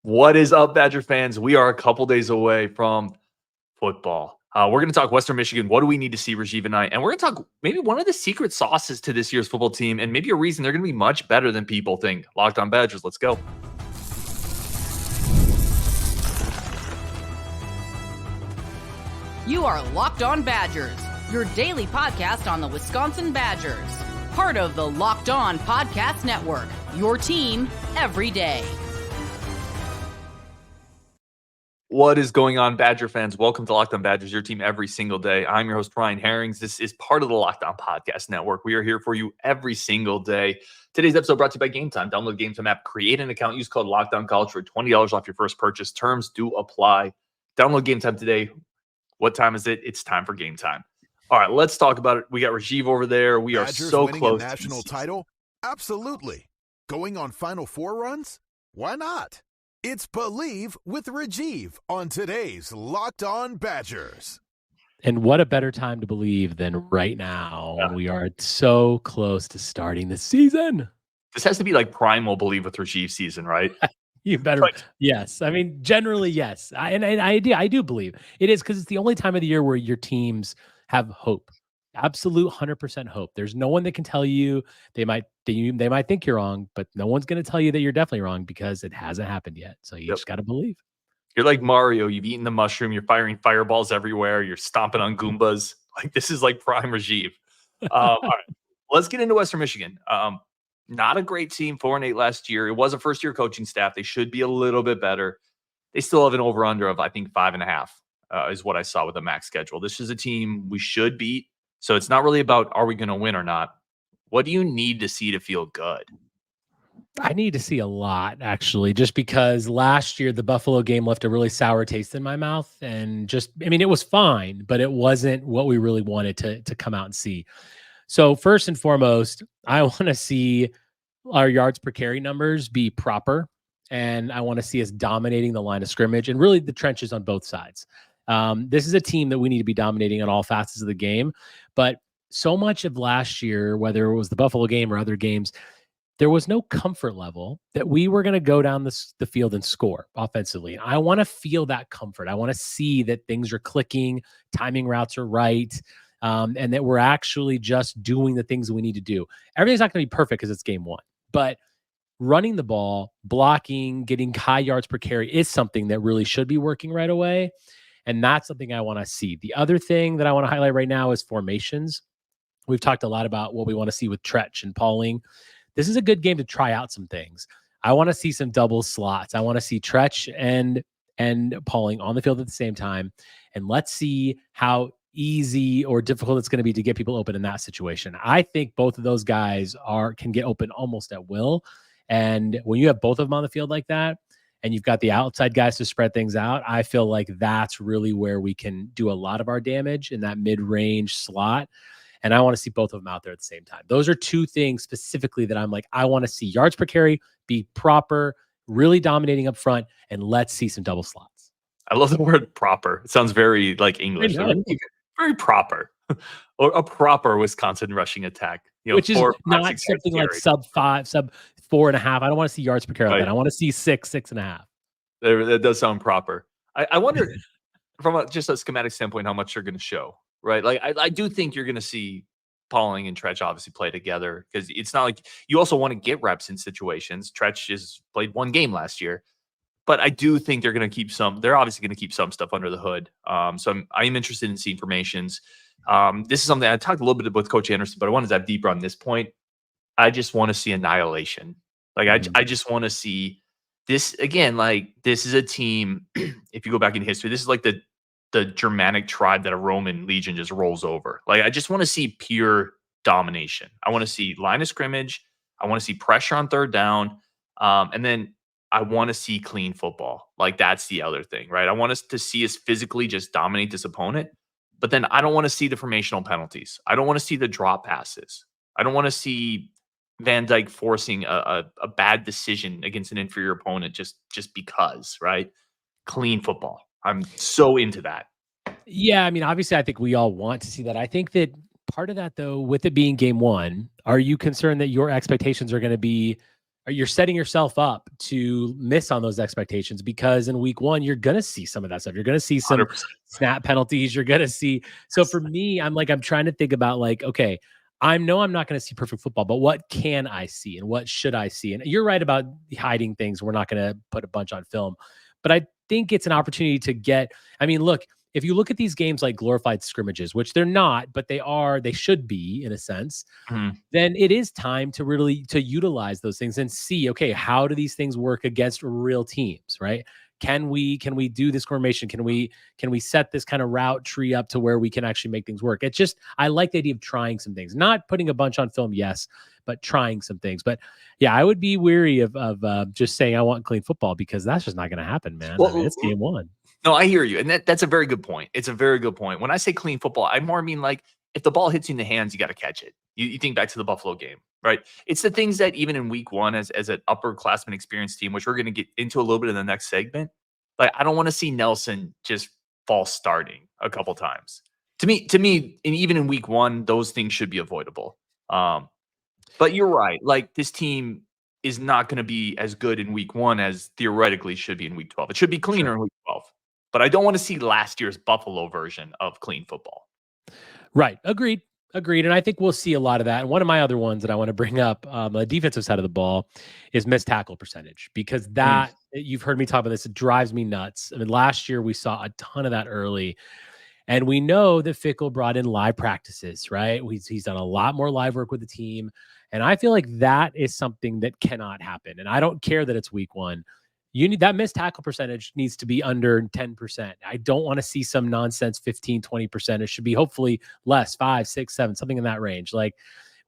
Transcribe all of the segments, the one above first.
What is up, Badger fans? We are a couple days away from football. We're going to talk Western Michigan. What do we need to see, Rajeev and I? And we're going to talk maybe one of the secret sauces to this year's football team and maybe a reason they're going to be much better than people think. Locked on Badgers. Let's go. You are Locked On Badgers, your daily podcast on the Wisconsin Badgers. Part of the Locked On Podcast Network, your team every day. What is going on, Badger fans? Welcome to Locked On Badgers, your team every single day. I'm your host, Ryan Harings. This is part of the Locked On Podcast Network. We are here for you every single day. Today's episode brought to you by Game Time. Download the Game Time app, create an account, use code LOCKEDONCollege for $20 off your first purchase. Terms do apply. Download Game Time today. What time is it? It's time for Game Time. All right, let's talk about it. We got Rajeev over there. We are Badgers so winning close a national title? Absolutely. Going on Final Four runs? Why not? It's Believe with Rajeev on today's Locked On Badgers. And what a better time to believe than right now. Yeah. We are so close to starting the season. This has to be like primal Believe with Rajeev season, right? You better, yes. I mean, generally, yes. I do believe it is, because it's the only time of the year where your teams have hope. Absolute 100% hope. There's no one that can tell you they might think you're wrong, but no one's going to tell you that you're definitely wrong because it hasn't happened yet. So you just got to believe. You're like Mario. You've eaten the mushroom. You're firing fireballs everywhere. You're stomping on Goombas. Like, this is like prime Rajeev. All right, let's get into Western Michigan. Not a great team, 4-8 last year. It was a first-year coaching staff. They should be a little bit better. They still have an over-under of, I think, 5.5 is what I saw with the max schedule. This is a team we should beat. So it's not really about, are we going to win or not? What do you need to see to feel good? I need to see a lot, actually, just because last year the Buffalo game left a really sour taste in my mouth. And it was fine, but it wasn't what we really wanted to come out and see. So first and foremost, I want to see our yards per carry numbers be proper. And I want to see us dominating the line of scrimmage and really the trenches on both sides. This is a team that we need to be dominating on all facets of the game. But so much of last year, whether it was the Buffalo game or other games, there was no comfort level that we were going to go down the field and score offensively. I want to feel that comfort. I want to see that things are clicking, timing routes are right, and that we're actually just doing the things that we need to do. Everything's not going to be perfect because it's game one, but running the ball, blocking, getting high yards per carry is something that really should be working right away. And that's something I want to see. The other thing that I want to highlight right now is formations. We've talked a lot about what we want to see with Tretch and Pauling. This is a good game to try out some things. I want to see some double slots. I want to see Tretch and Pauling on the field at the same time. And let's see how easy or difficult it's going to be to get people open in that situation. I think both of those guys can get open almost at will. And when you have both of them on the field like that, and you've got the outside guys to spread things out, I feel like that's really where we can do a lot of our damage in that mid-range slot. And I want to see both of them out there at the same time. Those are two things specifically that I'm like, I want to see yards per carry be proper, really dominating up front, and let's see some double slots. I love the word proper. It sounds very like English. Very proper. Or a proper Wisconsin rushing attack. Which is not something like sub 4.5. I don't want to see yards per carry like that. I want to see 6.5. That does sound proper. I wonder from just a schematic standpoint how much they're going to show, right? Like I do think you're going to see Pauling and Tretch obviously play together, because it's not like you also want to get reps in situations. Tretch has played one game last year, but I do think they're going to keep they're obviously going to keep some stuff under the hood. So I'm interested in seeing formations. This is something I talked a little bit with Coach Anderson, but I want to dive deeper on this point. I just want to see annihilation. Like I just want to see this again. Like, this is a team. If you go back in history, this is like the Germanic tribe that a Roman legion just rolls over. Like, I just want to see pure domination. I want to see line of scrimmage. I want to see pressure on third down. And then I want to see clean football. Like, that's the other thing, right? I want us to see us physically just dominate this opponent. But then I don't want to see the formational penalties. I don't want to see the drop passes. I don't want to see Van Dyke forcing a bad decision against an inferior opponent just because, right? Clean football. I'm so into that. Yeah, I mean, obviously, I think we all want to see that. I think that part of that, though, with it being game one, are you concerned that your expectations are going to be you're setting yourself up to miss on those expectations, because in week one, you're going to see some of that stuff. You're going to see some 100%. snap penalties. You're going to see. So for me, I'm trying to think about like, okay, I know I'm not going to see perfect football, but what can I see and what should I see? And you're right about hiding things. We're not going to put a bunch on film, but I think it's an opportunity to get, I mean, look, if you look at these games like glorified scrimmages, which they're not, but they should be in a sense, then it is time to really to utilize those things and see, okay, how do these things work against real teams, right? Can we do this formation? Can we set this kind of route tree up to where we can actually make things work? It's just, I like the idea of trying some things, not putting a bunch on film, yes, but trying some things. But yeah, I would be weary of just saying I want clean football, because that's just not going to happen, man. Well, I mean, it's game one. No, I hear you. And that's a very good point. It's a very good point. When I say clean football, I more mean like if the ball hits you in the hands, you got to catch it. You think back to the Buffalo game, right? It's the things that even in week one as an upperclassman experienced team, which we're going to get into a little bit in the next segment, like I don't want to see Nelson just false starting a couple times. To me, and even in week one, those things should be avoidable. But you're right. Like this team is not going to be as good in week one as theoretically should be in week 12. It should be cleaner in week 12. But I don't want to see last year's Buffalo version of clean football. Right. Agreed. And I think we'll see a lot of that. And one of my other ones that I want to bring up, the defensive side of the ball, is missed tackle percentage, because that, you've heard me talk about this, it drives me nuts. I mean, last year we saw a ton of that early. And we know that Fickle brought in live practices, right? He's done a lot more live work with the team. And I feel like that is something that cannot happen. And I don't care that it's week one. You need that missed tackle percentage needs to be under 10%. I don't want to see some nonsense 15, 20%. It should be hopefully less, 5, 6, 7, something in that range. Like,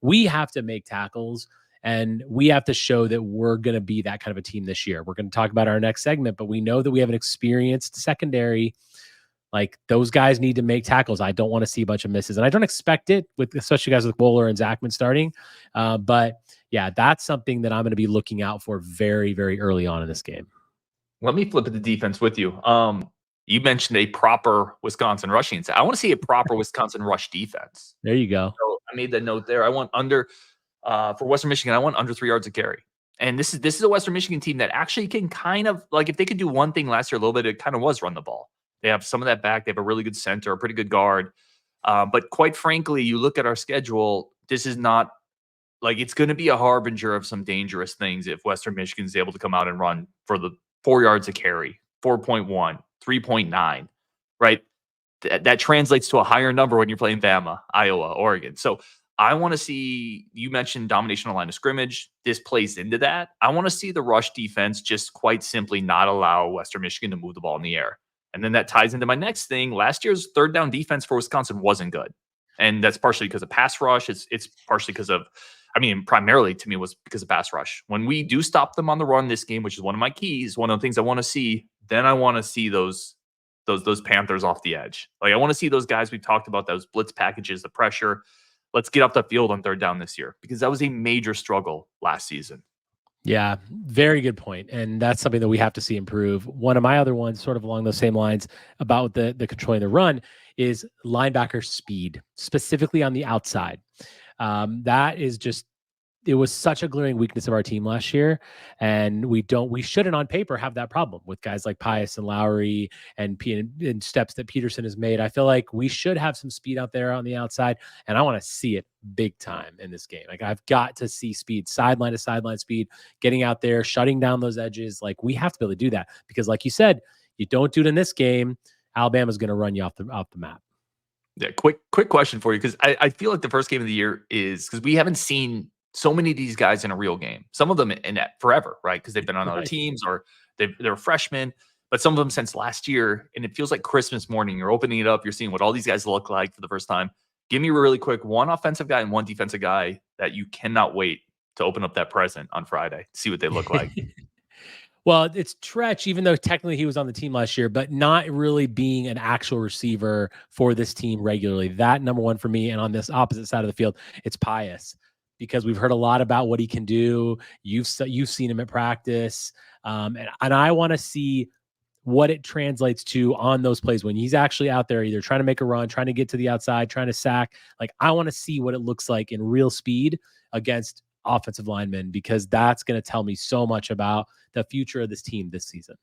we have to make tackles, and we have to show that we're going to be that kind of a team this year. We're going to talk about our next segment, but we know that we have an experienced secondary. Like, those guys need to make tackles. I don't want to see a bunch of misses, and I don't expect it with especially guys like Wohler and Zachman starting. But yeah, that's something that I'm going to be looking out for very, very early on in this game. Let me flip it to defense with you. You mentioned a proper Wisconsin rushing attack. I want to see a proper Wisconsin rush defense. There you go. So I made that note there. I want under for Western Michigan. I want under 3 yards of carry. And this is a Western Michigan team that actually can kind of, like, if they could do one thing last year a little bit, it kind of was run the ball. They have some of that back. They have a really good center, a pretty good guard. But quite frankly, you look at our schedule, this is not like, it's going to be a harbinger of some dangerous things if Western Michigan is able to come out and run for the 4 yards of carry, 4.1, 3.9, right? That translates to a higher number when you're playing Bama, Iowa, Oregon. So I want to see, you mentioned domination on the line of scrimmage. This plays into that. I want to see the rush defense just quite simply not allow Western Michigan to move the ball in the air. And then that ties into my next thing. Last year's third down defense for Wisconsin wasn't good. And that's partially because of pass rush. It's partially because of, primarily to me was because of pass rush. When we do stop them on the run this game, which is one of my keys, one of the things I want to see, then I want to see those Panthers off the edge. Like, I want to see those guys we talked about, those blitz packages, the pressure. Let's get off the field on third down this year, because that was a major struggle last season. Yeah, very good point. And that's something that we have to see improve. One of my other ones, sort of along those same lines about the controlling the run, is linebacker speed, specifically on the outside. That is just, it was such a glaring weakness of our team last year. And we shouldn't on paper have that problem with guys like Pius and Lowry and steps that Peterson has made. I feel like we should have some speed out there on the outside, and I want to see it big time in this game. Like, I've got to see speed, sideline to sideline speed, getting out there, shutting down those edges. Like, we have to be able to do that, because like you said, you don't do it in this game, Alabama's going to run you off the map. Yeah, quick question for you, because I feel like the first game of the year is, because we haven't seen so many of these guys in a real game. Some of them in forever, right? Because they've been on other teams or they're freshmen, but some of them since last year. And it feels like Christmas morning. You're opening it up. You're seeing what all these guys look like for the first time. Give me really quick one offensive guy and one defensive guy that you cannot wait to open up that present on Friday, see what they look like. Well, it's Tretch, even though technically he was on the team last year, but not really being an actual receiver for this team regularly. That number one for me. And on this opposite side of the field, it's Pius, because we've heard a lot about what he can do. You've seen him at practice. And I want to see what it translates to on those plays when he's actually out there, either trying to make a run, trying to get to the outside, trying to sack. Like, I want to see what it looks like in real speed against offensive linemen, because that's going to tell me so much about the future of this team this season.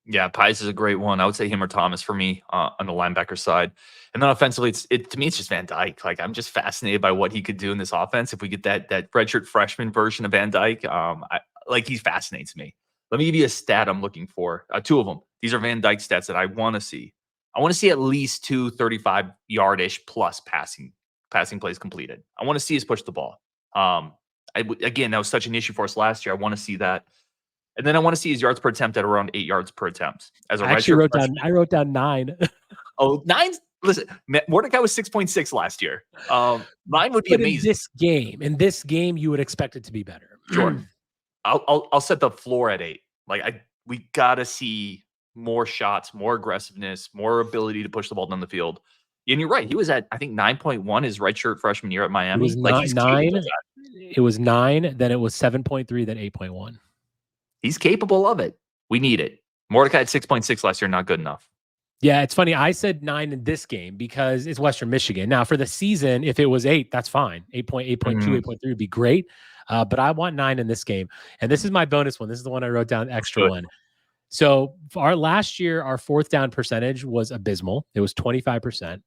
Yeah, Pies is a great one. I would say him or Thomas for me on the linebacker side. And then offensively, to me, it's just Van Dyke. Like, I'm just fascinated by what he could do in this offense. If we get that redshirt freshman version of Van Dyke, he fascinates me. Let me give you a stat I'm looking for. Two of them. These are Van Dyke stats that I want to see. I want to see at least 2 35-yard-ish plus passing plays completed. I want to see us push the ball. Again, that was such an issue for us last year. I want to see that. And then I want to see his yards per attempt at around 8 yards per attempt. I wrote down 9. Oh, 9. Listen, Mordecai was 6.6 last year. 9 would be amazing. In this game, you would expect it to be better. Sure. I'll set the floor at 8. We gotta see more shots, more aggressiveness, more ability to push the ball down the field. And you're right. He was at, I think, 9.1 his redshirt freshman year at Miami. It was 9. It was 9. Then it was 7.3. Then 8.1. He's capable of it. We need it. Mordecai at 6.6 last year, not good enough. Yeah, it's funny. I said 9 in this game because it's Western Michigan. Now, for the season, if it was 8, that's fine. 8.2, 8.3 would be great. But I want 9 in this game. And this is my bonus one. This is the one I wrote down, extra one. So for last year, our fourth down percentage was abysmal. It was 25%.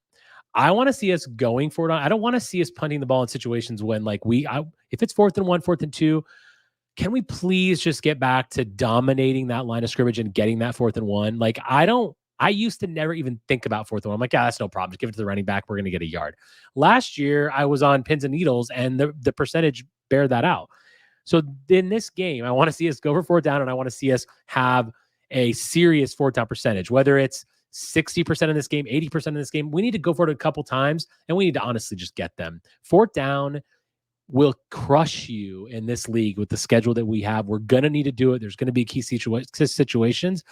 I want to see us going for it. I don't want to see us punting the ball in situations when, like, if it's 4th and 1, 4th and 2, can we please just get back to dominating that line of scrimmage and getting that 4th and 1? Like, I used to never even think about 4th and 1. I'm like, that's no problem. Just give it to the running back. We're going to get a yard. Last year, I was on pins and needles, and the percentage bear that out. So in this game, I want to see us go for 4th down, and I want to see us have a serious 4th down percentage, whether it's 60% in this game, 80% in this game. We need to go for it a couple times, and we need to honestly just get them. 4th down will crush you in this league with the schedule that we have. We're going to need to do it. There's going to be key situations.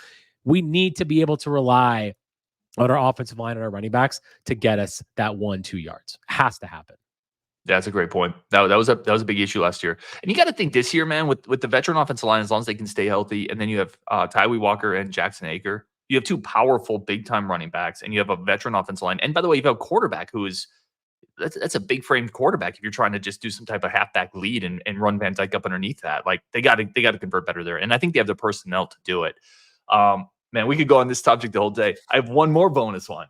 We need to be able to rely on our offensive line and our running backs to get us that 1-2 yards. Has to happen. That's a great point. That was a big issue last year. And you got to think this year, man, with the veteran offensive line, as long as they can stay healthy, and then you have Tyree Walker and Jackson Aker. You have 2 powerful, big-time running backs, and you have a veteran offensive line. And by the way, you have a quarterback who is that's a big framed quarterback if you're trying to just do some type of halfback lead and run Van Dyke up underneath that. Like, they got to convert better there. And I think they have the personnel to do it. Man, we could go on this subject the whole day. I have one more bonus one.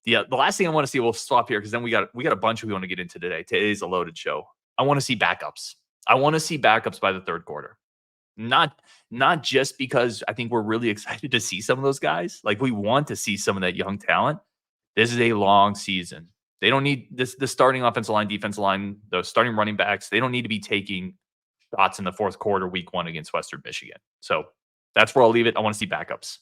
The last thing I want to see, we'll stop here because then we got a bunch we want to get into today. Today's a loaded show. I want to see backups. I want to see backups by the third quarter. Not just because I think we're really excited to see some of those guys. Like, we want to see some of that young talent. This is a long season. They don't need this. The starting offensive line, defensive line, the starting running backs. They don't need to be taking shots in the fourth quarter, week 1 against Western Michigan. So that's where I'll leave it. I want to see backups.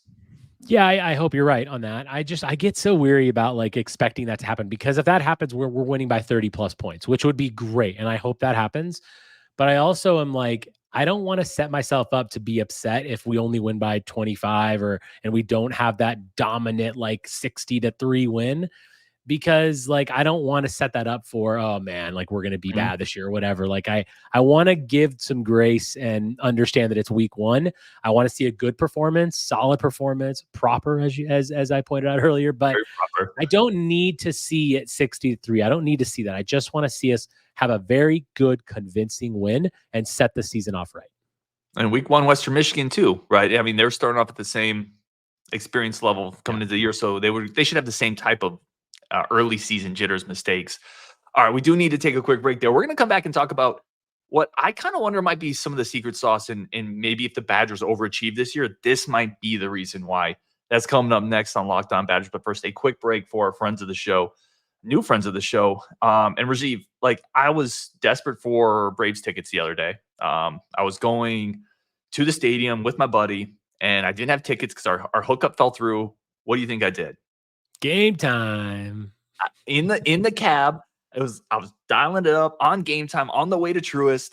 Yeah, I hope you're right on that. I get so weary about, like, expecting that to happen, because if that happens, we're winning by 30 plus points, which would be great. And I hope that happens. But I also am like, I don't want to set myself up to be upset if we only win by 25 and we don't have that dominant, like, 60-3 win, because, like, I don't want to set that up for, oh man, like, we're going to be bad this year or whatever. Like, I want to give some grace and understand that it's week 1. I want to see a good performance, solid performance, proper as I pointed out earlier, but I don't need to see it 60-3. I don't need to see that. I just want to see us have a very good, convincing win and set the season off right. And week 1, Western Michigan too, right? I mean, they're starting off at the same experience level coming into the year, so they should have the same type of early season jitters, mistakes. All right, we do need to take a quick break there. We're going to come back and talk about what I kind of wonder might be some of the secret sauce, and maybe if the Badgers overachieve this year, this might be the reason why. That's coming up next on Locked On Badgers. But first, a quick break for our friends of the show, new friends of the show. And Rajeev, like, I was desperate for Braves tickets the other day. I was going to the stadium with my buddy, and I didn't have tickets because our hookup fell through. What do you think I did? Game time. In the cab, I was dialing it up on Game Time on the way to Truist.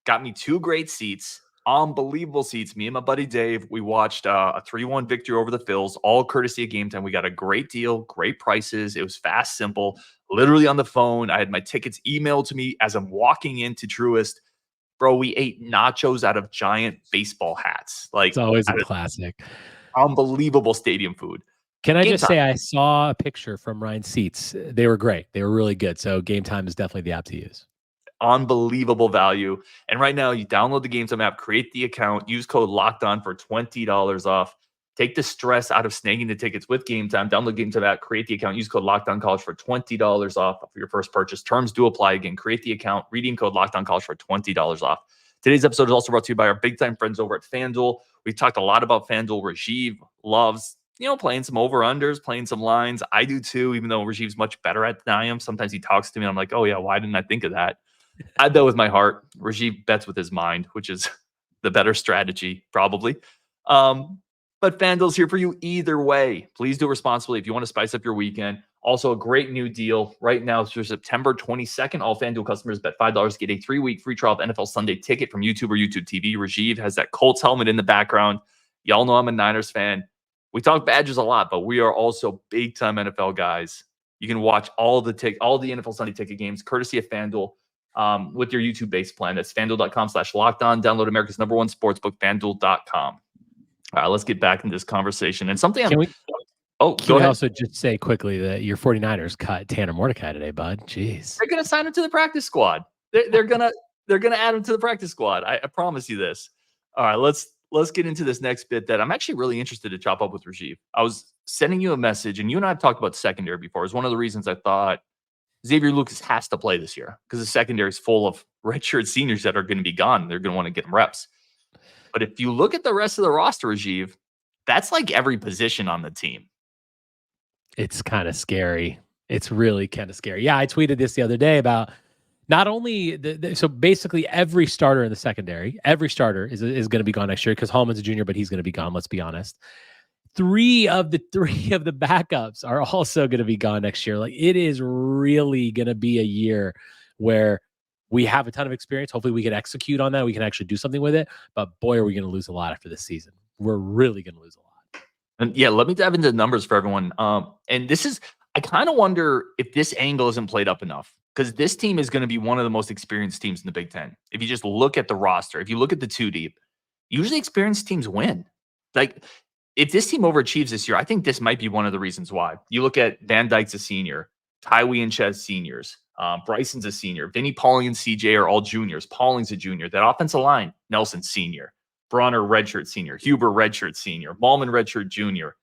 Got me 2 great seats, unbelievable seats. Me and my buddy Dave, we watched a 3-1 victory over the Phils, all courtesy of Game Time. We got a great deal, great prices. It was fast, simple, literally on the phone. I had my tickets emailed to me as I'm walking into Truist. Bro, we ate nachos out of giant baseball hats. Like, it's always a classic. Unbelievable stadium food. Can I just say, I saw a picture from Ryan's seats. They were great. They were really good. So Game Time is definitely the app to use. unbelievable value. And right now, you download the Game Time app, create the account, use code Locked On for $20 off. Take the stress out of snagging the tickets with Game Time. Download Game Time app, create the account, use code Locked On College for $20 off for your first purchase. Terms do apply. Again, create the account, redeem code Locked On College for $20 off. Today's episode is also brought to you by our big time friends over at FanDuel. We've talked a lot about FanDuel. Rajeev loves, playing some over-unders, playing some lines. I do too, even though Rajiv's much better at it than I am. Sometimes he talks to me and I'm like, oh yeah, why didn't I think of that? I bet with my heart. Rajeev bets with his mind, which is the better strategy, probably. But FanDuel's here for you either way. Please do responsibly if you want to spice up your weekend. Also, a great new deal right now through September 22nd. All FanDuel customers bet $5 get a 3-week free trial of NFL Sunday Ticket from YouTube or YouTube TV. Rajeev has that Colts helmet in the background. Y'all know I'm a Niners fan. We talk Badgers a lot, but we are also big-time NFL guys. You can watch all the NFL Sunday Ticket games courtesy of FanDuel with your YouTube-based plan. That's FanDuel.com/lockedon. Download America's #1 sportsbook, FanDuel.com. All right, let's get back into this conversation. And something Can we go ahead. also just say quickly that your 49ers cut Tanner Mordecai today, bud? Jeez. They're going to sign him to the practice squad. They're going to add him to the practice squad. I promise you this. All right, let's get into this next bit that I'm actually really interested to chop up with Rajeev. I was sending you a message, and you and I have talked about secondary before. It's one of the reasons I thought Xavier Lucas has to play this year because the secondary is full of redshirt seniors that are going to be gone. They're going to want to get them reps. But if you look at the rest of the roster, Rajeev, that's like every position on the team. It's kind of scary. It's really kind of scary. Yeah, I tweeted this the other day about not only so basically every starter in the secondary, every starter is going to be gone next year because Hallman's a junior, but he's going to be gone. Let's be honest. Three of the backups are also going to be gone next year. Like, it is really going to be a year where we have a ton of experience. Hopefully we can execute on that. We can actually do something with it. But boy, are we going to lose a lot after this season. We're really going to lose a lot. And yeah, let me dive into the numbers for everyone. And I kind of wonder if this angle isn't played up enough because this team is going to be one of the most experienced teams in the Big Ten. If you just look at the roster, if you look at the 2 deep, usually experienced teams win. Like, if this team overachieves this year, I think this might be one of the reasons why. You look at Van Dyke's a senior, Tywee and Ches seniors. Bryson's a senior. Vinny, Pauling, and CJ are all juniors. Pauling's a junior. That offensive line, Nelson senior. Bronner, redshirt senior. Huber, redshirt senior. Ballman, redshirt junior.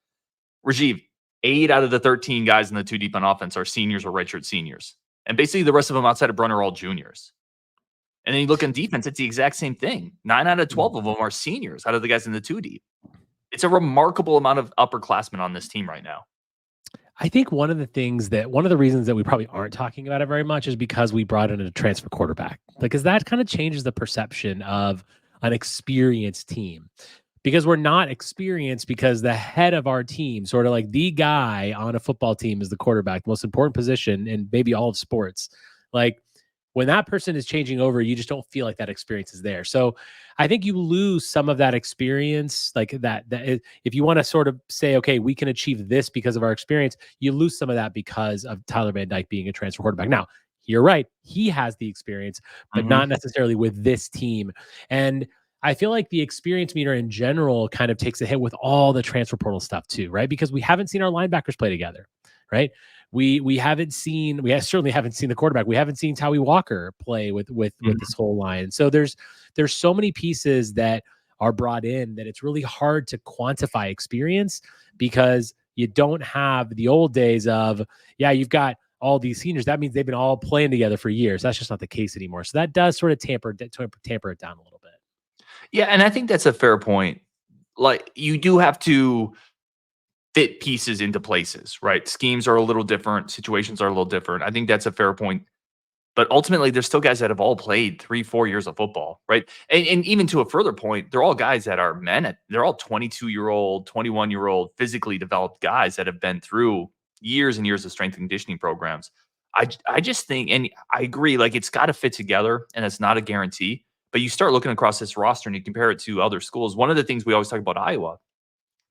Rajeev, 8 out of the 13 guys in the 2 deep on offense are seniors or redshirt seniors. And basically the rest of them outside of Bronner are all juniors. And then you look on defense, it's the exact same thing. 9 out of 12 of them are seniors out of the guys in the 2 deep. It's a remarkable amount of upperclassmen on this team right now. I think one of the reasons that we probably aren't talking about it very much is because we brought in a transfer quarterback. Because that kind of changes the perception of an experienced team. Because we're not experienced because the head of our team, sort of like the guy on a football team, is the quarterback, the most important position in maybe all of sports. Like, when that person is changing over, you just don't feel like that experience is there. So I think you lose some of that experience, like that if you want to sort of say, okay, we can achieve this because of our experience, you lose some of that because of Tyler Van Dyke being a transfer quarterback. Now, you're right. He has the experience, but not necessarily with this team. And I feel like the experience meter in general kind of takes a hit with all the transfer portal stuff too, right? Because we haven't seen our linebackers play together, right? We certainly haven't seen the quarterback. We haven't seen Tywee Walker play with this whole line. So there's so many pieces that are brought in that it's really hard to quantify experience because you don't have the old days of, you've got all these seniors. That means they've been all playing together for years. That's just not the case anymore. So that does sort of tamper it down a little bit. Yeah, and I think that's a fair point. Like, you do have to fit pieces into places, right? Schemes are a little different. Situations are a little different. I think that's a fair point. But ultimately, there's still guys that have all played 3-4 years of football, right? And even to a further point, they're all guys that are men. They're all 22-year-old, 21-year-old physically developed guys that have been through years and years of strength and conditioning programs. I just think, and I agree, like, it's got to fit together, and it's not a guarantee. But you start looking across this roster and you compare it to other schools. One of the things we always talk about Iowa,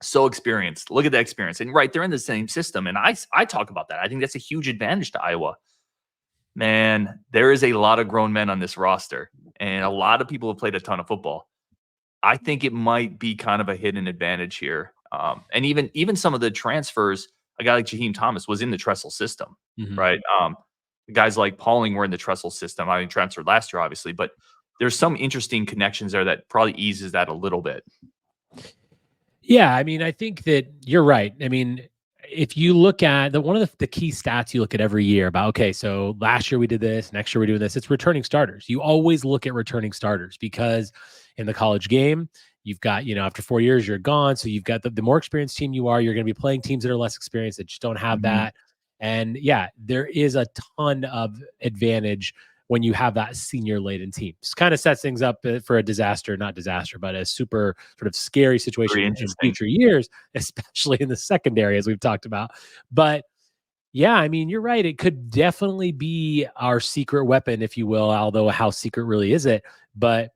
so experienced. Look at that experience. And right, they're in the same system. And I talk about that. I think that's a huge advantage to Iowa. Man, there is a lot of grown men on this roster. And a lot of people have played a ton of football. I think it might be kind of a hidden advantage here. And even some of the transfers, a guy like Jaheim Thomas was in the Tressel system, right? guys like Pauling were in the Tressel system. I mean, transferred last year, obviously, but there's some interesting connections there that probably eases that a little bit. Yeah, I mean, I think that you're right. I mean, if you look at one of the key stats you look at every year about, okay, so last year we did this, next year we're doing this, it's returning starters. You always look at returning starters because in the college game, you've got, after 4 years, you're gone. So you've got the more experienced team you are, you're going to be playing teams that are less experienced that just don't have that. And yeah, there is a ton of advantage when you have that senior laden team. It kind of sets things up for a disaster, not disaster, but a super sort of scary situation in future years, especially in the secondary, as we've talked about. But yeah, I mean, you're right. It could definitely be our secret weapon, if you will, although how secret really is it? But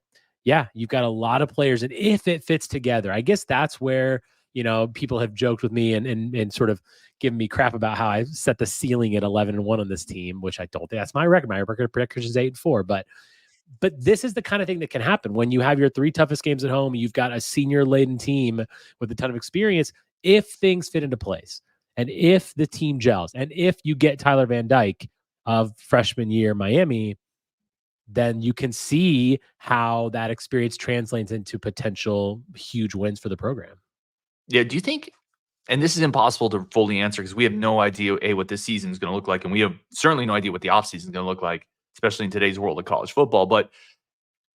yeah, you've got a lot of players. And if it fits together, I guess that's where, people have joked with me and sort of given me crap about how I set the ceiling at 11-1 on this team, which I don't think that's my record. My record prediction is 8-4, but this is the kind of thing that can happen when you have your 3 toughest games at home. You've got a senior laden team with a ton of experience. If things fit into place and if the team gels and if you get Tyler Van Dyke of freshman year Miami, then you can see how that experience translates into potential huge wins for the program. Yeah. Do you think, and this is impossible to fully answer because we have no idea, what this season is going to look like. And we have certainly no idea what the offseason is going to look like, especially in today's world of college football. But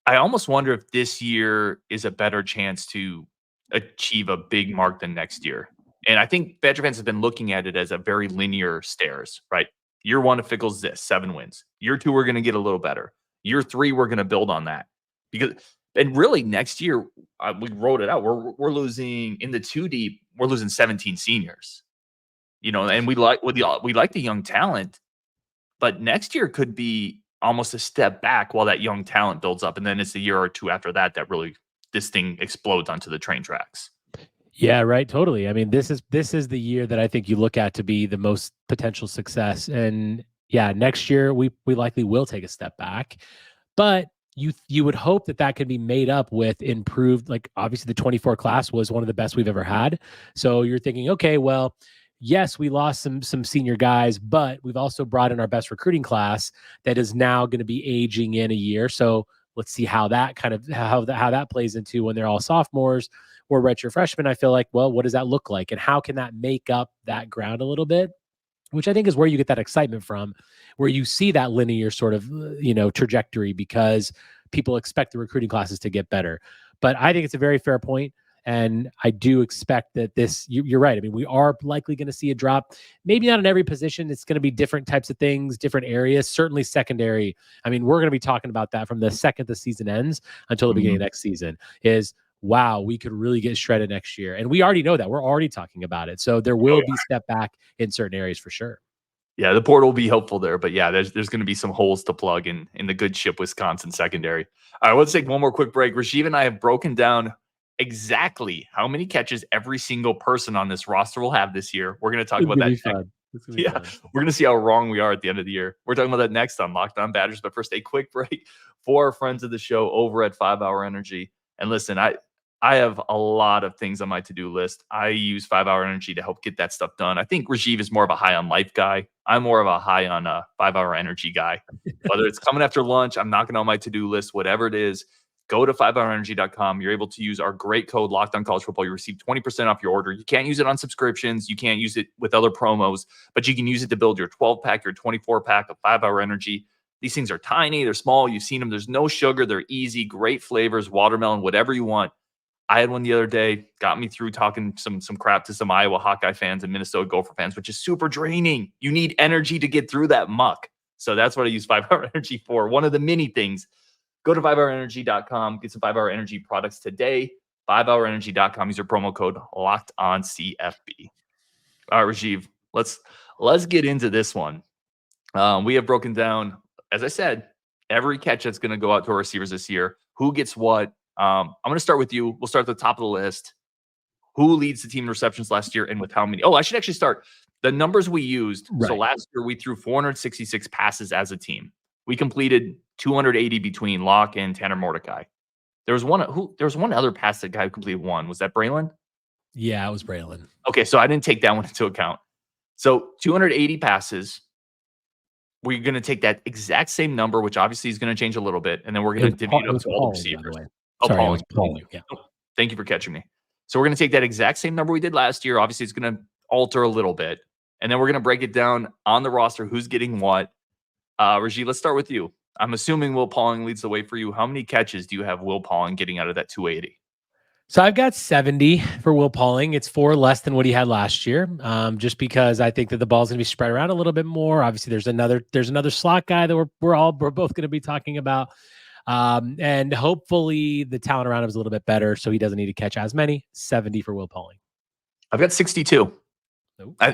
I almost wonder if this year is a better chance to achieve a big mark than next year. And I think Badger fans have been looking at it as a very linear stairs, right? Year 1 of Fickle's 7 wins. Year 2, we're going to get a little better. Year 3, we're going to build on that. And really next year, we wrote it out. We're losing in the 2 deep. We're losing 17 seniors, and we like the young talent, but next year could be almost a step back while that young talent builds up. And then it's a year or 2 after that really this thing explodes onto the train tracks. Yeah, right. Totally. I mean, this is the year that I think you look at to be the most potential success. And yeah, next year we likely will take a step back, but you would hope that could be made up with improved, like obviously the 24 class was one of the best we've ever had. So you're thinking, okay, well, yes, we lost some senior guys, but we've also brought in our best recruiting class that is now going to be aging in a year. So let's see how that how that plays into when they're all sophomores or redshirt freshmen. I feel like, well, what does that look like? And how can that make up that ground a little bit? Which I think is where you get that excitement from, where you see that linear sort of, trajectory because people expect the recruiting classes to get better. But I think it's a very fair point. And I do expect that you're right. I mean, we are likely going to see a drop, maybe not in every position. It's going to be different types of things, different areas, certainly secondary. I mean, we're going to be talking about that from the second the season ends until the beginning of next season wow, we could really get shredded next year. And we already know that. We're already talking about it. So there will be step back in certain areas for sure. Yeah, the portal will be helpful there. But yeah, there's going to be some holes to plug in the good ship Wisconsin secondary. All right, let's take one more quick break. Rajeev and I have broken down exactly how many catches every single person on this roster will have this year. We're going to talk about that next. Yeah, we're going to see how wrong we are at the end of the year. We're talking about that next on Locked On Badgers. But first, a quick break for our friends of the show over at 5 Hour Energy. And listen, I have a lot of things on my to-do list. I use 5 Hour Energy to help get that stuff done. I think Rajeev is more of a high on life guy. I'm more of a high on 5 Hour Energy guy. Whether it's coming after lunch, I'm knocking on my to-do list, whatever it is, go to 5hourenergy.com. You're able to use our great code Locked On College Football. You receive 20% off your order. You can't use it on subscriptions. You can't use it with other promos, but you can use it to build your 12-pack, your 24-pack of 5 Hour Energy. These things are tiny. They're small. You've seen them. There's no sugar. They're easy, great flavors, watermelon, whatever you want. I had one the other day, got me through talking some crap to some Iowa Hawkeye fans and Minnesota Gopher fans, which is super draining. You need energy to get through that muck. So that's what I use 5 Hour Energy for. One of the many things. Go to 5hourenergy.com. Get some 5 Hour Energy products today. 5hourenergy.com. Use your promo code LOCKEDONCFB. All right, Rajeev, let's get into this one. We have broken down, as I said, every catch that's going to go out to our receivers this year. Who gets what? I'm going to start with you. We'll start at the top of the list. Who leads the team in receptions last year and with how many? Oh, I should actually start. The numbers we used. Right. So last year we threw 466 passes as a team. We completed 280 between Locke and Tanner Mordecai. There was one other pass that guy who completed one. Was that Braylon? Yeah, it was Braylon. Okay, so I didn't take that one into account. So 280 passes. we're going to take that exact same number, which obviously is going to change a little bit, and then we're going to divvy it up to all the Pauling, by the receivers. way. Oh, Sorry, it was Pauling. Pauling. Yeah. Oh, thank you for catching me. So we're going to take that exact same number we did last year. Obviously, it's going to alter a little bit, and then we're going to break it down on the roster, who's getting what. Rajeev, let's start with you. I'm assuming Will Pauling leads the way for you. How many catches do you have Will Pauling getting out of that 280? So I've got 70 for Will Pauling. It's 4 less than what he had last year, just because I think that the ball's going to be spread around a little bit more. Obviously, there's another slot guy that we're both going to be talking about, and hopefully the talent around him is a little bit better, so he doesn't need to catch as many. 70 for Will Pauling. I've got 62. I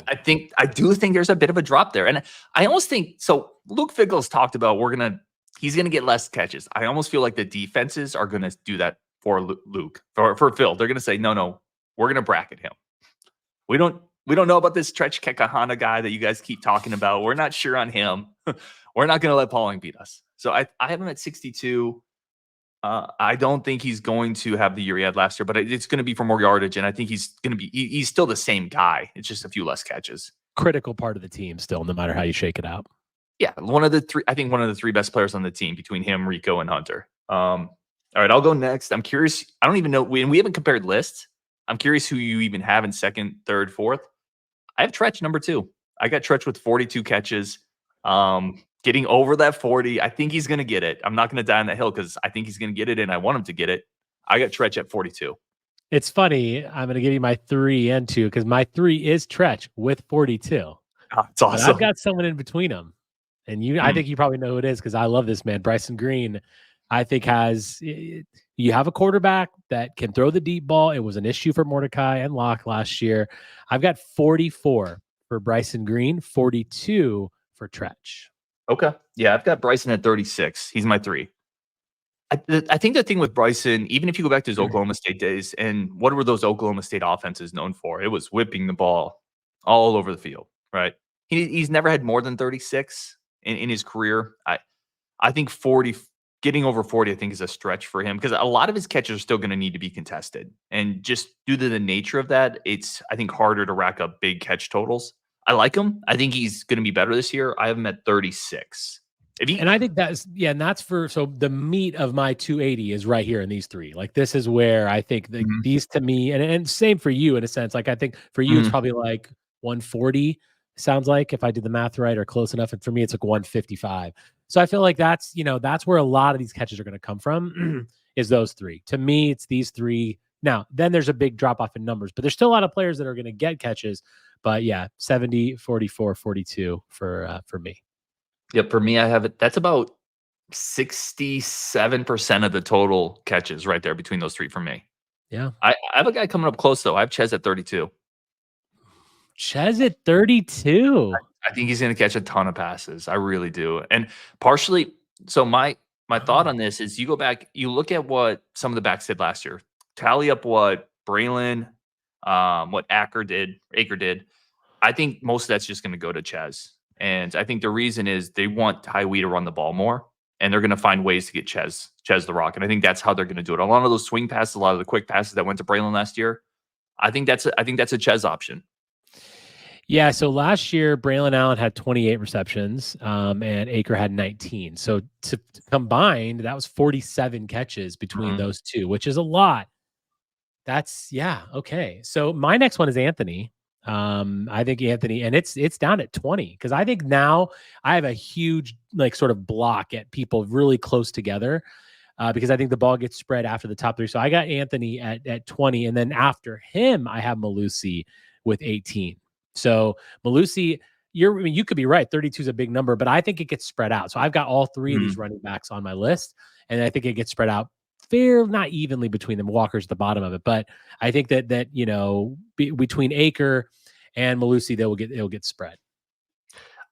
do think there's a bit of a drop there, and I almost think so. Luke Fickell's talked about he's gonna get less catches. I almost feel like the defenses are gonna do that for Luke, for Phil. They're gonna say, no, we're gonna bracket him. We don't know about this Tretch Kekahana guy that you guys keep talking about. We're not sure on him. We're not gonna let Pauling beat us. So I have him at 62. I don't think he's going to have the year he had last year, but it's going to be for more yardage, and I think he's going to be he's still the same guy. It's just a few less catches. Critical part of the team still, no matter how you shake it out. Yeah, one of the three best players on the team between him, Rico, and Hunter. All right, I'll go next. I'm curious. I don't even know. We haven't compared lists. I'm curious who you even have in second, third, fourth. I have Tretch number 2. I got Tretch with 42 catches. Getting over that 40. I think he's going to get it. I'm not going to die on that hill because I think he's going to get it, and I want him to get it. I got Tretch at 42. It's funny. I'm going to give you my 3 and 2 because my 3 is Tretch with 42. Oh, it's awesome. But I've got someone in between them. And I think you probably know who it is because I love this man. Bryson Green, I think you have a quarterback that can throw the deep ball. It was an issue for Mordecai and Locke last year. I've got 44 for Bryson Green, 42 for Tretch. Okay. Yeah, I've got Bryson at 36. He's my 3. I think the thing with Bryson, even if you go back to his Oklahoma State days, and what were those Oklahoma State offenses known for? It was whipping the ball all over the field, right? He's never had more than 36 in his career. I think 40, getting over 40, I think is a stretch for him because a lot of his catches are still going to need to be contested. And just due to the nature of that, it's, I think, harder to rack up big catch totals. I like him. I think he's going to be better this year. I have him at 36. And I think and that's so the meat of my 280 is right here in these 3. Like this is where I think these to me, and same for you in a sense. Like I think for you, it's probably like 140 sounds like if I did the math right or close enough. And for me, it's like 155. So I feel like that's where a lot of these catches are going to come from is those 3. To me, it's these 3. Now, then there's a big drop off in numbers, but there's still a lot of players that are going to get catches. But yeah, 70, 44, 42 for me. Yep, for me, I have it. That's about 67% of the total catches right there between those 3 for me. Yeah. I have a guy coming up close, though. I have Ches at 32. Ches at 32. I think he's going to catch a ton of passes. I really do. And partially, so my thought on this is you go back, you look at what some of the backs did last year. Tally up what Braylon, what Aker did. I think most of that's just going to go to Ches. And I think the reason is they want Tywee to run the ball more, and they're going to find ways to get Ches the rock. And I think that's how they're going to do it. A lot of those swing passes, a lot of the quick passes that went to Braylon last year, I think that's a Ches option. Yeah, so last year, Braylon Allen had 28 receptions, and Aker had 19. So to combined, that was 47 catches between those 2, which is a lot. That's, okay. So my next one is Anthony. I think Anthony, and it's down at 20 because I think now I have a huge sort of block at people really close together because I think the ball gets spread after the top 3. So I got Anthony at 20, and then after him, I have Malusi with 18. So Malusi, you could be right. 32 is a big number, but I think it gets spread out. So I've got all 3 of these running backs on my list, and I think it gets spread out not evenly between them. Walker's at the bottom of it, but I think that between Aker and Malusi, it'll get spread.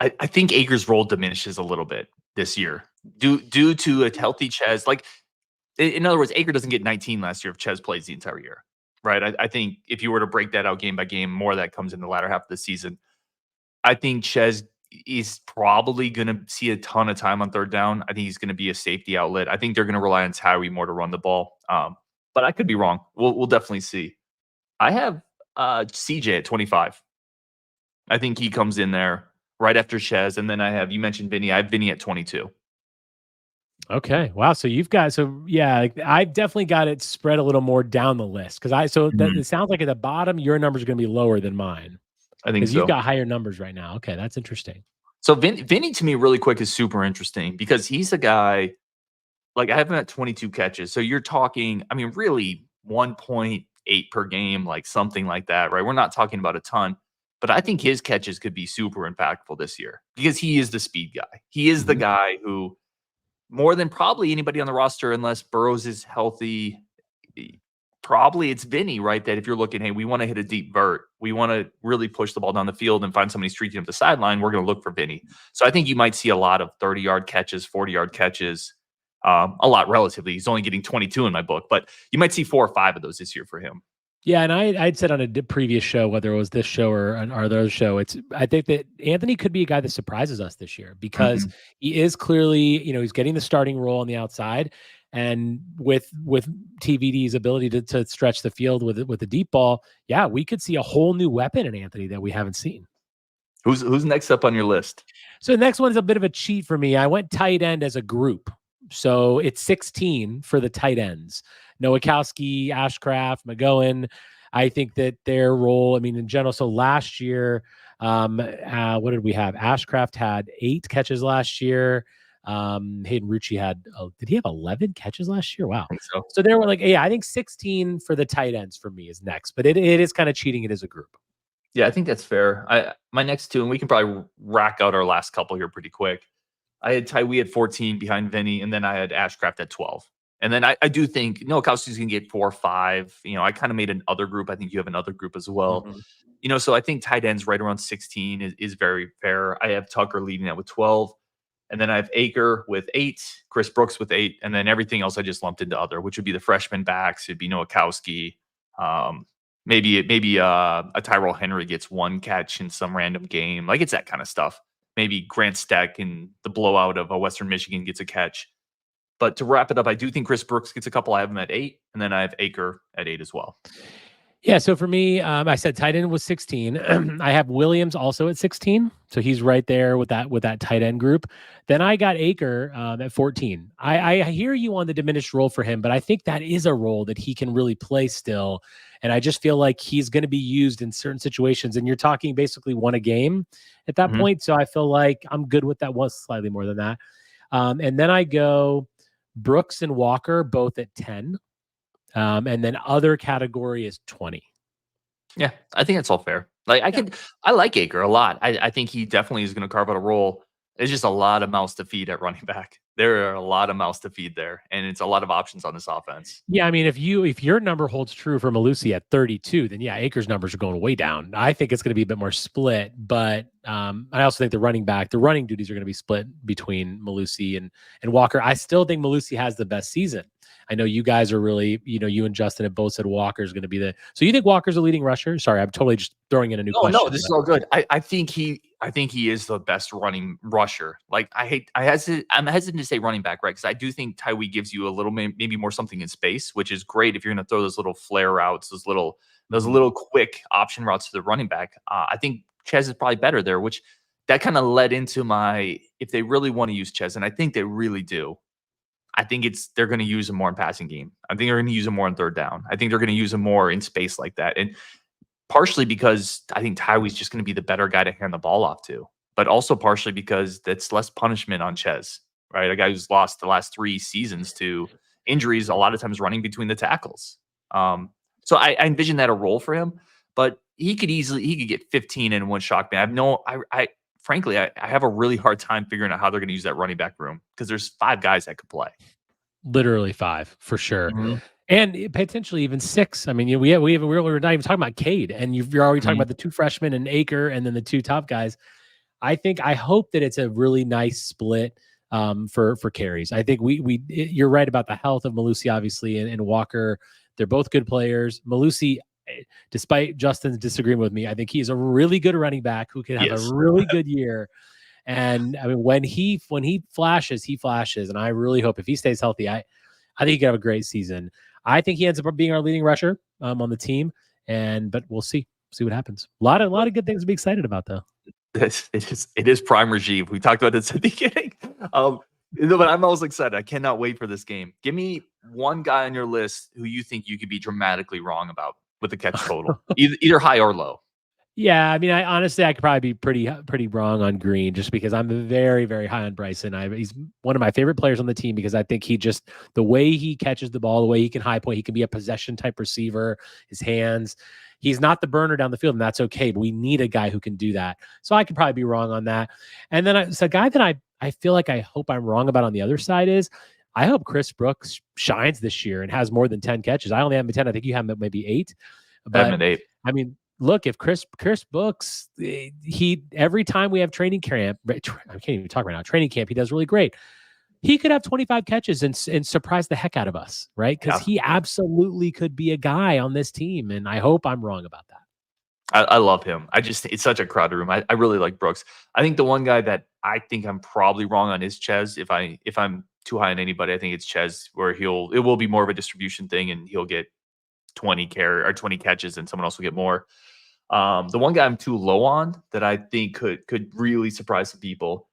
I think Aker's role diminishes a little bit this year due to a healthy Ches. Like, in other words, Aker doesn't get 19 last year if Ches plays the entire year. Right. I think if you were to break that out game by game, more of that comes in the latter half of the season. I think Ches is probably going to see a ton of time on third down. I think he's going to be a safety outlet. I think they're going to rely on Tyree more to run the ball. But I could be wrong. We'll definitely see. I have CJ at 25. I think he comes in there. right after Chez, and then you mentioned Vinny. I have Vinny at 22. Okay. Wow. So you've got, like, I've definitely got it spread a little more down the list it sounds like at the bottom, your numbers are going to be lower than mine I think because you've so. got higher numbers right now. Okay. That's interesting. So Vinny to me really quick is super interesting because he's a guy, like I have him at 22 catches. So you're talking, I mean, really 1.8 per game, like something like that, right? We're not talking about a ton, but I think his catches could be super impactful this year because he is the speed guy. He is the guy who, more than probably anybody on the roster, unless Burrows is healthy, probably it's Vinny, right? That if you're looking, hey, we want to hit a deep vert, we want to really push the ball down the field and find somebody streaking up the sideline, we're going to look for Vinny. So I think you might see a lot of 30-yard catches, 40-yard catches, a lot relatively. He's only getting 22 in my book, but you might see 4 or 5 of those this year for him. Yeah, and I'd said on a previous show, whether it was this show or the other show, I think that Anthony could be a guy that surprises us this year because he is clearly, he's getting the starting role on the outside, and with TVD's ability to stretch the field with the deep ball, yeah, we could see a whole new weapon in Anthony that we haven't seen. Who's next up on your list? So the next one is a bit of a cheat for me. I went tight end as a group, so it's 16 for the tight ends. Nowakowski, Ashcraft, McGowan. I think that their role, in general. So last year, what did we have? Ashcraft had 8 catches last year. Hayden Rucci did he have 11 catches last year? Wow. I think so. So there were I think 16 for the tight ends for me is next, but it is kind of cheating it as a group. Yeah, I think that's fair. My next 2, and we can probably rack out our last couple here pretty quick. We had 14 behind Vinny, and then I had Ashcraft at 12. And then I do think Nowakowski's going to get 4 or 5. I kind of made another group. I think you have another group as well. So I think tight ends right around 16 is very fair. I have Tucker leading that with 12. And then I have Aker with 8, Chris Brooks with 8, and then everything else I just lumped into other, which would be the freshman backs. It'd be Nowakowski. Maybe a Tyrell Henry gets 1 catch in some random game. Like, it's that kind of stuff. Maybe Grant Steck in the blowout of Western Michigan gets a catch. But to wrap it up, I do think Chris Brooks gets a couple. I have him at 8, and then I have Aker at 8 as well. Yeah, so for me, I said tight end was 16. I have Williams also at 16, so he's right there with that tight end group. Then I got Aker at 14. I hear you on the diminished role for him, but I think that is a role that he can really play still, and I just feel like he's going to be used in certain situations. And you're talking basically 1 a game at that point, so I feel like I'm good with that. One slightly more than that, and then I go Brooks and Walker both at 10. And then other category is 20. Yeah, I think that's all fair. Like I like Aker a lot. I think he definitely is going to carve out a role. It's just a lot of mouths to feed at running back. There are a lot of mouths to feed there, and it's a lot of options on this offense. Yeah, if your number holds true for Malusi at 32, then yeah, Aker's numbers are going way down. I think it's going to be a bit more split, but I also think the running duties are going to be split between Malusi and Walker. I still think Malusi has the best season. I know you guys are really, you and Justin have both said Walker's going to be so you think Walker's a leading rusher? Sorry, I'm totally just throwing in a new question. No, this is all good. I think he is the best running rusher. Like I'm hesitant to say running back, right? Because I do think Tyree gives you a little, maybe more something in space, which is great if you're going to throw those little flare routes, those little quick option routes to the running back. I think Chez is probably better there, which that kind of led into if they really want to use Chez, and I think they really do. I think they're going to use him more in passing game. I think they're going to use him more in third down. I think they're going to use him more in space like that. And partially because I think Tyree's just going to be the better guy to hand the ball off to, but also partially because that's less punishment on Chez, right? A guy who's lost the last 3 seasons to injuries, a lot of times running between the tackles. So I envision that a role for him, but he could get 15 in one shock man. Frankly, I have a really hard time figuring out how they're going to use that running back room because there's 5 guys that could play. Literally 5 for sure. And potentially even 6. we're not even talking about Cade, and you're already talking about the 2 freshmen and Aker and then the 2 top guys. I hope that it's a really nice split for carries. I think you're right about the health of Malusi, obviously, and Walker. They're both good players. Malusi, despite Justin's disagreement with me, I think he's a really good running back who can have a really good year. And when he flashes, he flashes. And I really hope if he stays healthy, I think he can have a great season. I think he ends up being our leading rusher on the team. But we'll see what happens. A lot of good things to be excited about, though. It is prime Rajeev. We talked about this at the beginning. But I'm always excited. I cannot wait for this game. Give me one guy on your list who you think you could be dramatically wrong about with the catch total, either high or low. Yeah, I mean, I honestly, I could probably be pretty wrong on Green just because I'm very, very high on Bryson. He's one of my favorite players on the team because I think the way he catches the ball, the way he can high point, he can be a possession type receiver, his hands. He's not the burner down the field, and that's okay. But we need a guy who can do that. So I could probably be wrong on that. And then it's a guy that I feel like I hope I'm wrong about on the other side is I hope Chris Brooks shines this year and has more than 10 catches. I only have him at 10. I think you have him at maybe 8. I have him at 8. I mean, look, if Chris Brooks, he every time we have training camp, I can't even talk right now. Training camp, he does really great. He could have 25 catches and surprise the heck out of us, right? Because he absolutely could be a guy on this team, and I hope I'm wrong about that. I love him. It's such a crowded room. I really like Brooks. I think the one guy that I think I'm probably wrong on is Ches. If I'm too high on anybody, I think it's Ches, where it will be more of a distribution thing, and he'll get 20 catches, and someone else will get more. The one guy I'm too low on that I think could really surprise some people,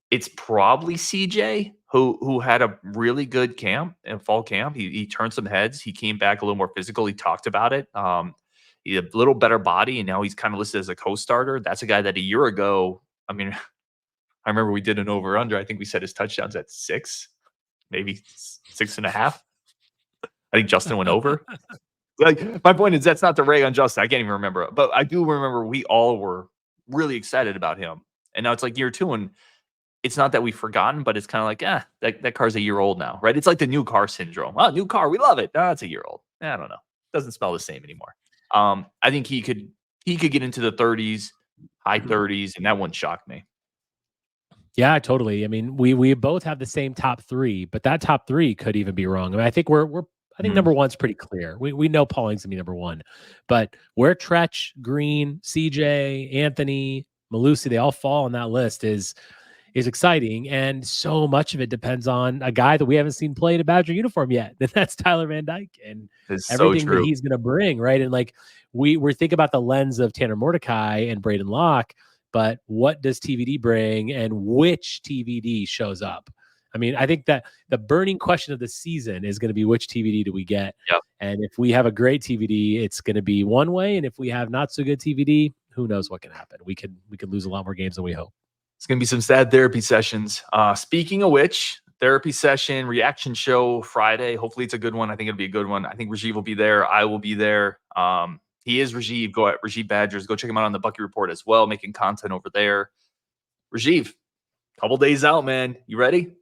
it's probably CJ, who had a really good camp and fall camp. He turned some heads. He came back a little more physical. He talked about it. He had a little better body, and now he's kind of listed as a co-starter. That's a guy that a year ago, I mean, I remember we did an over-under. I think we set his touchdowns at 6, maybe 6.5. I think Justin went over. Like, my point is that's not to rag on Justin. I can't even remember. But I do remember we all were really excited about him. And now it's like year 2, and it's not that we've forgotten, but it's kind of like, that car's a year old now, right? It's like the new car syndrome. Oh, new car, we love it. No, it's a year old. I don't know. Doesn't smell the same anymore. I think he could get into the 30s, high 30s, and that wouldn't shock me. Yeah, totally. I mean, we both have the same top 3, but that top 3 could even be wrong. I mean, I think I think number 1's pretty clear. We know Pauling's gonna be number 1, but where Tretch, Green, CJ, Anthony, Malusi, they all fall on that list is exciting, and so much of it depends on a guy that we haven't seen play in a Badger uniform yet. And that's Tyler Van Dyke and everything that he's going to bring, right? And like we're thinking about the lens of Tanner Mordecai and Braden Locke, but what does TVD bring, and which TVD shows up? I mean, I think that the burning question of the season is going to be which TVD do we get? Yep. And if we have a great TVD, it's going to be one way, and if we have not so good TVD, who knows what can happen? We could lose a lot more games than we hope. It's going to be some sad therapy sessions. Speaking of which, therapy session, reaction show Friday. Hopefully it's a good one. I think it'll be a good one. I think Rajeev will be there. I will be there. He is Rajeev. Go at Rajeev Badgers. Go check him out on the Bucky Report as well, making content over there. Rajeev, couple days out, man. You ready?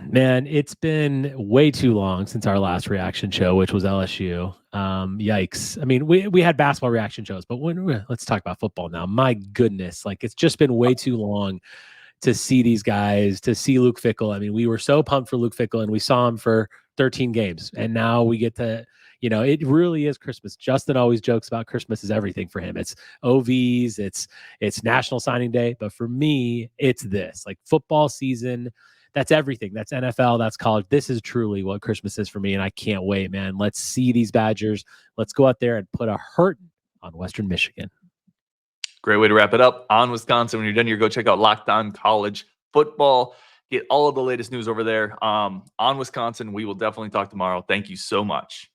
Man, it's been way too long since our last reaction show, which was LSU. Yikes. I mean, we had basketball reaction shows, but let's talk about football now. My goodness, like it's just been way too long to see these guys, to see Luke Fickell. I mean, we were so pumped for Luke Fickell, and we saw him for 13 games. And now we get to, it really is Christmas. Justin always jokes about Christmas is everything for him. It's OVs, it's National Signing Day. But for me, it's this, like football season. That's everything. That's NFL. That's college. This is truly what Christmas is for me, and I can't wait, man. Let's see these Badgers. Let's go out there and put a hurting on Western Michigan. Great way to wrap it up. On Wisconsin, when you're done here, go check out Locked On College Football. Get all of the latest news over there. On Wisconsin, we will definitely talk tomorrow. Thank you so much.